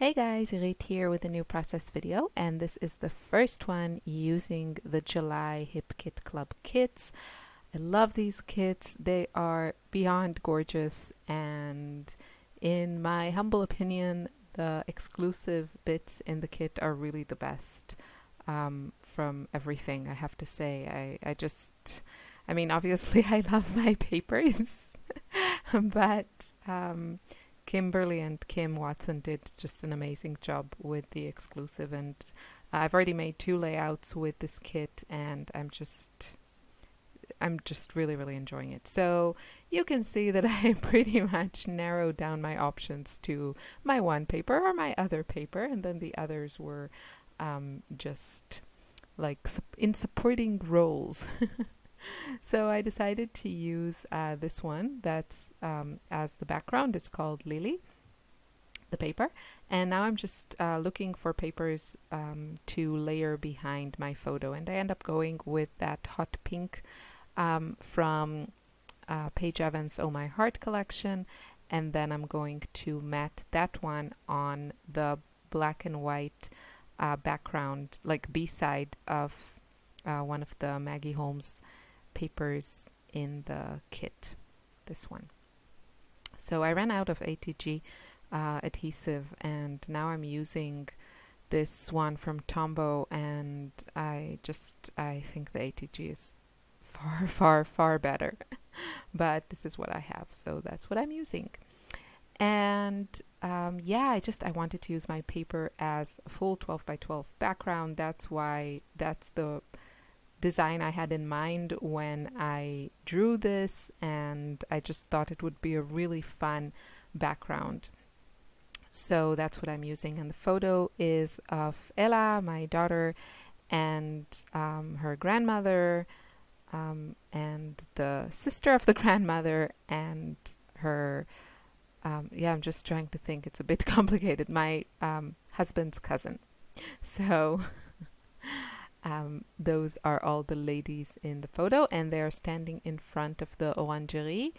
Hey guys, Irit here with a new process video, and this is the first one using the July Hip Kit Club kits. I love these kits. They are beyond gorgeous, and in my humble opinion, the exclusive bits in the kit are really the best from everything, I have to say. I mean, obviously I love my papers, but Kimberly and Kim Watson did just an amazing job with the exclusive, and I've already made 2 layouts with this kit, and I'm just really enjoying it. So you can see that I pretty much narrowed down my options to my one paper or my other paper, and then the others were just like in supporting roles. So I decided to use this one that's as the background. It's called Lily, the paper. And now I'm just looking for papers to layer behind my photo. And I end up going with that hot pink from Paige Evans' Oh My Heart collection. And then I'm going to matte that one on the black and white background, like B-side of one of the Maggie Holmes papers in the kit, this one. So I ran out of ATG adhesive, and now I'm using this one from Tombow, and I think the ATG is far better. But this is what I have, so that's what I'm using. And yeah, I wanted to use my paper as a full 12 by 12 background. That's the design I had in mind when I drew this, and I just thought it would be a really fun background. So that's what I'm using, and the photo is of Ella, my daughter, and her grandmother, and the sister of the grandmother, and her yeah, I'm just trying to think, it's a bit complicated, my husband's cousin. So those are all the ladies in the photo, and they are standing in front of the orangerie,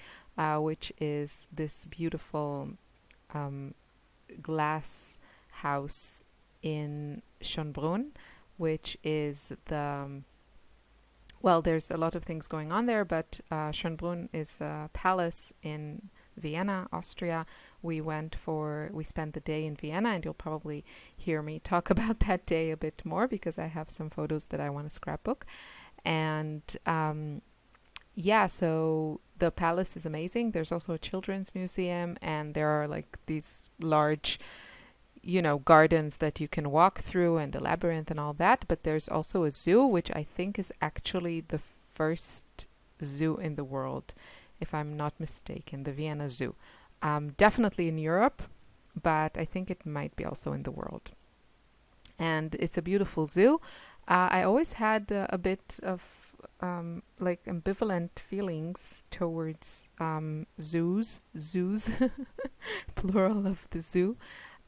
which is this beautiful glass house in Schönbrunn, which is well, there's a lot of things going on there, but Schönbrunn is a palace in Vienna, Austria. We spent the day in Vienna, and you'll probably hear me talk about that day a bit more because I have some photos that I want to scrapbook. And yeah, so the palace is amazing. There's also a children's museum, and there are like these large, gardens that you can walk through, and a labyrinth and all that. But there's also a zoo, which I think is actually the first zoo in the world, if I'm not mistaken, the Vienna Zoo. Definitely in Europe, but I think it might be also in the world. And it's a beautiful zoo. I always had a bit of like ambivalent feelings towards zoos, plural of the zoo.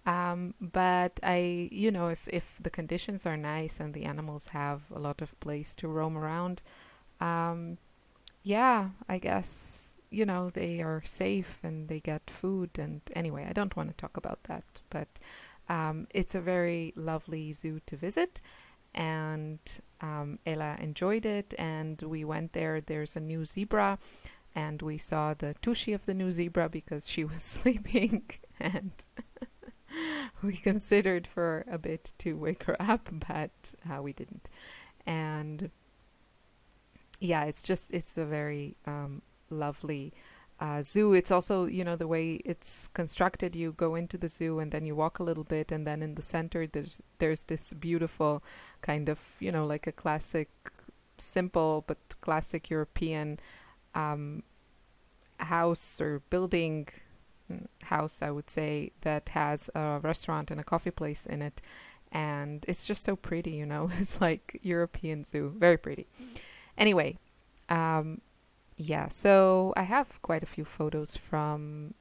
But if the conditions are nice and the animals have a lot of place to roam around, yeah, I guess, they are safe and they get food. And anyway, I don't want to talk about that, but it's a very lovely zoo to visit. And Ella enjoyed it, and we went there. There's a new zebra, and we saw the tushy of the new zebra because she was sleeping, and we considered for a bit to wake her up, but we didn't. And yeah, it's a very lovely zoo. It's also, the way it's constructed, you go into the zoo and then you walk a little bit, and then in the center there's this beautiful kind of, like a classic, simple but classic European house or building, house, I would say, that has a restaurant and a coffee place in it. And it's just so pretty, it's like European zoo, very pretty. Anyway, yeah, so I have quite a few photos from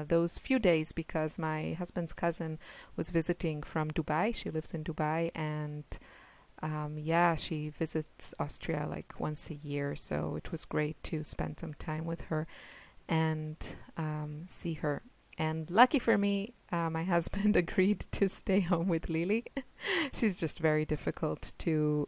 those few days because my husband's cousin was visiting from Dubai. She lives in Dubai, and yeah, she visits Austria like once a year, so it was great to spend some time with her and see her. And lucky for me, my husband agreed to stay home with Lily. She's just very difficult to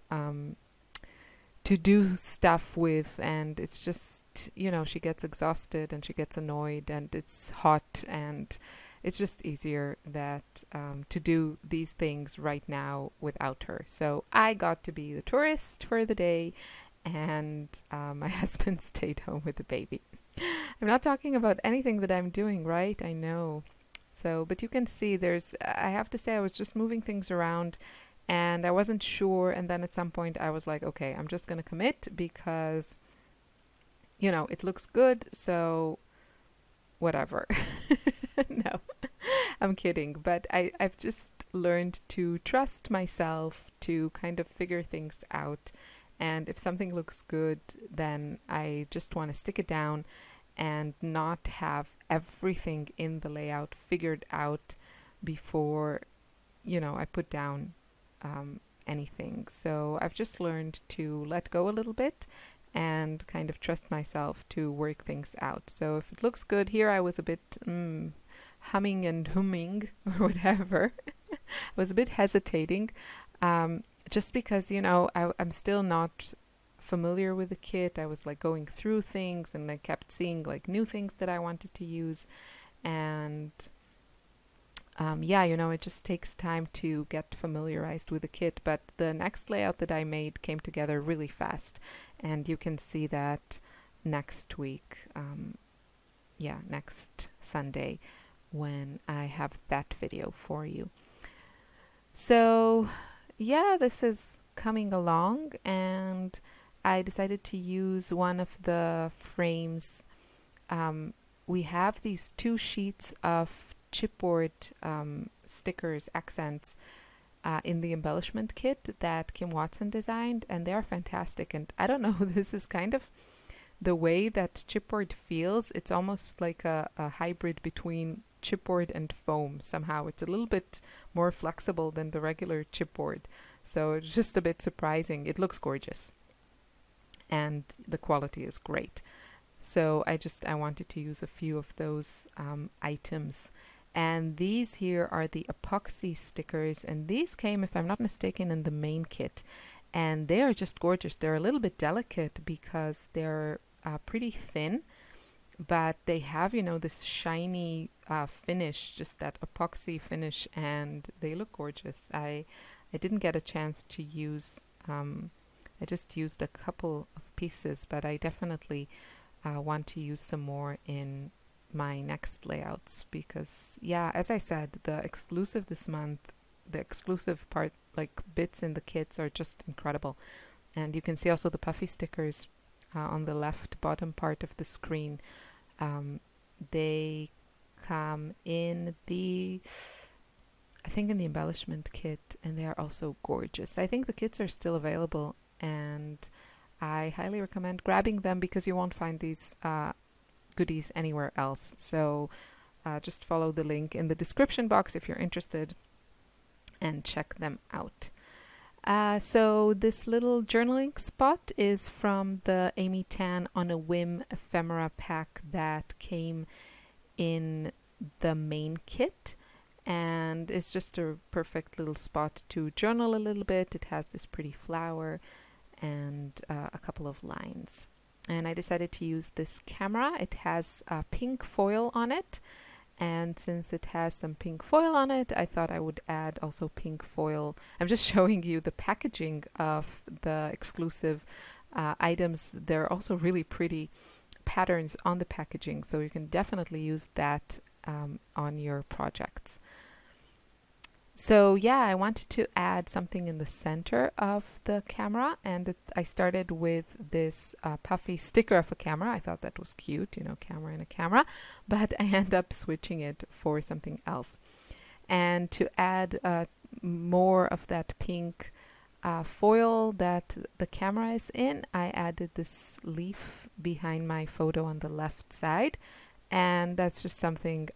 do stuff with, and it's just, you know, she gets exhausted and she gets annoyed and it's hot, and it's just easier that to do these things right now without her. So I got to be the tourist for the day, and my husband stayed home with the baby. I'm not talking about anything that I'm doing, right? I know. So, but you can see I have to say, I was just moving things around and I wasn't sure. And then at some point I was like, okay, I'm just going to commit because, you know, it looks good. So whatever. No, I'm kidding. But I've just learned to trust myself to kind of figure things out. And if something looks good, then I just want to stick it down and not have everything in the layout figured out before, you know, I put down anything. So I've just learned to let go a little bit and kind of trust myself to work things out. So if it looks good here, I was a bit humming and humming or whatever. I was a bit hesitating just because, you know, I'm still not familiar with the kit. I was like going through things and I kept seeing like new things that I wanted to use. And yeah, you know, it just takes time to get familiarized with the kit. But the next layout that I made came together really fast. And you can see that next week, yeah, next Sunday when I have that video for you. So yeah, this is coming along, and I decided to use one of the frames. We have these 2 sheets of chipboard stickers, accents, in the embellishment kit that Kim Watson designed, and they are fantastic. And I don't know, this is kind of the way that chipboard feels. It's almost like a hybrid between chipboard and foam somehow. It's a little bit more flexible than the regular chipboard. So it's just a bit surprising. It looks gorgeous. And the quality is great. So I wanted to use a few of those items. And these here are the epoxy stickers, and these came, if I'm not mistaken, in the main kit. And they are just gorgeous. They're a little bit delicate because they're pretty thin, but they have, you know, this shiny finish, just that epoxy finish, and they look gorgeous. I didn't get a chance to use, I just used a couple of pieces, but I definitely want to use some more in my next layouts because, yeah, as I said, the exclusive this month, the exclusive part, like bits in the kits, are just incredible. And you can see also the puffy stickers on the left bottom part of the screen. They come in the, I think, in the embellishment kit, and they are also gorgeous. I think the kits are still available, and I highly recommend grabbing them because you won't find these goodies anywhere else. So just follow the link in the description box if you're interested and check them out. So this little journaling spot is from the Amy Tan On a Whim ephemera pack that came in the main kit, and it's just a perfect little spot to journal a little bit. It has this pretty flower and a couple of lines. And I decided to use this camera. It has pink foil on it, and since it has some pink foil on it, I thought I would add also pink foil. I'm just showing you the packaging of the exclusive items. There are also really pretty patterns on the packaging, so you can definitely use that on your projects. So yeah, I wanted to add something in the center of the camera, and I started with this puffy sticker of a camera. I thought that was cute, you know, camera in a camera, but I end up switching it for something else. And to add more of that pink foil that the camera is in, I added this leaf behind my photo on the left side, and that's just something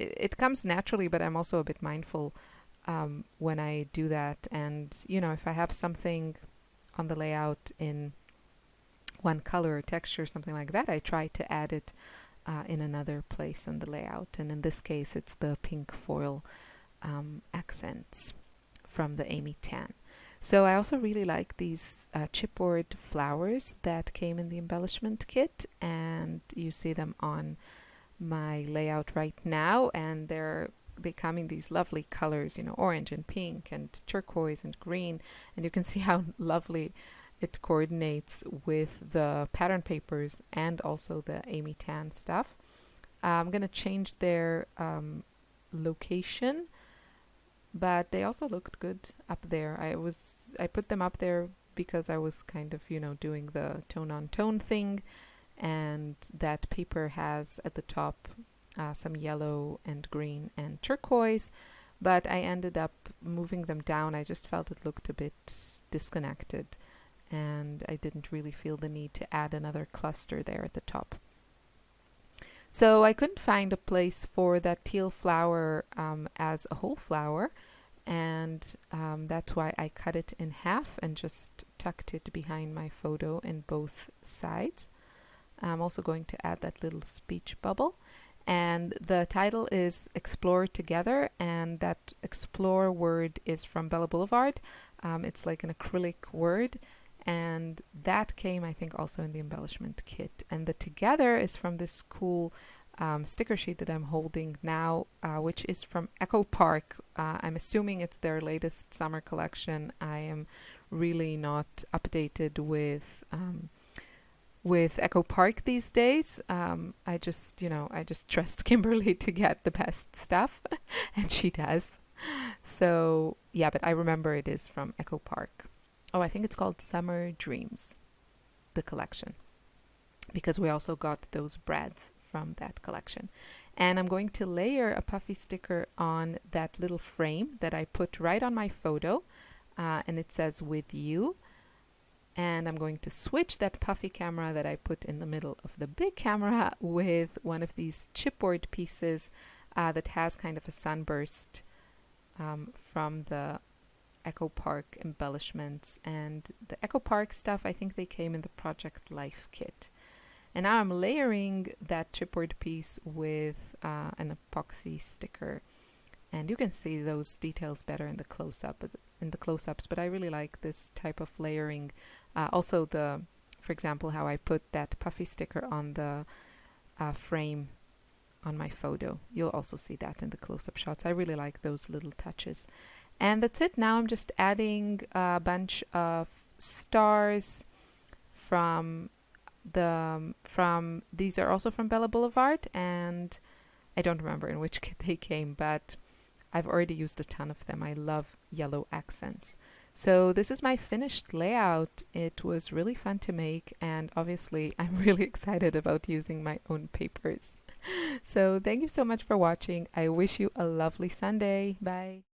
it comes naturally, but I'm also a bit mindful when I do that. And, you know, if I have something on the layout in one color or texture, something like that, I try to add it in another place in the layout. And in this case, it's the pink foil accents from the Amy Tan. So I also really like these chipboard flowers that came in the embellishment kit, and you see them on my layout right now, and they come in these lovely colors, you know, orange and pink and turquoise and green, and you can see how lovely it coordinates with the pattern papers and also the Amy Tan stuff. I'm going to change their location, but they also looked good up there. I put them up there because I was kind of, you know, doing the tone on tone thing, and that paper has at the top some yellow and green and turquoise, but I ended up moving them down. I just felt it looked a bit disconnected, and I didn't really feel the need to add another cluster there at the top. So I couldn't find a place for that teal flower as a whole flower, and that's why I cut it in half and just tucked it behind my photo in both sides. I'm also going to add that little speech bubble, and the title is Explore Together, and that explore word is from Bella Boulevard. It's like an acrylic word, and that came, I think, also in the embellishment kit. And the together is from this cool sticker sheet that I'm holding now, which is from Echo Park. I'm assuming it's their latest summer collection. I am really not updated with Echo Park these days. I just trust Kimberly to get the best stuff, and she does. So yeah, but I remember it is from Echo Park. Oh, I think it's called Summer Dreams, the collection, because we also got those brads from that collection. And I'm going to layer a puffy sticker on that little frame that I put right on my photo, and it says "With You." And I'm going to switch that puffy camera that I put in the middle of the big camera with one of these chipboard pieces that has kind of a sunburst from the Echo Park embellishments. And the Echo Park stuff, I think they came in the Project Life kit. And now I'm layering that chipboard piece with an epoxy sticker. And you can see those details better in the close-ups, but I really like this type of layering. Also for example, how I put that puffy sticker on the frame on my photo. You'll also see that in the close-up shots. I really like those little touches. And that's it. Now I'm just adding a bunch of stars from these are also from Bella Boulevard, and I don't remember in which kit they came, but I've already used a ton of them. I love yellow accents. So this is my finished layout. It was really fun to make, and obviously I'm really excited about using my own papers. So thank you so much for watching. I wish you a lovely Sunday. Bye.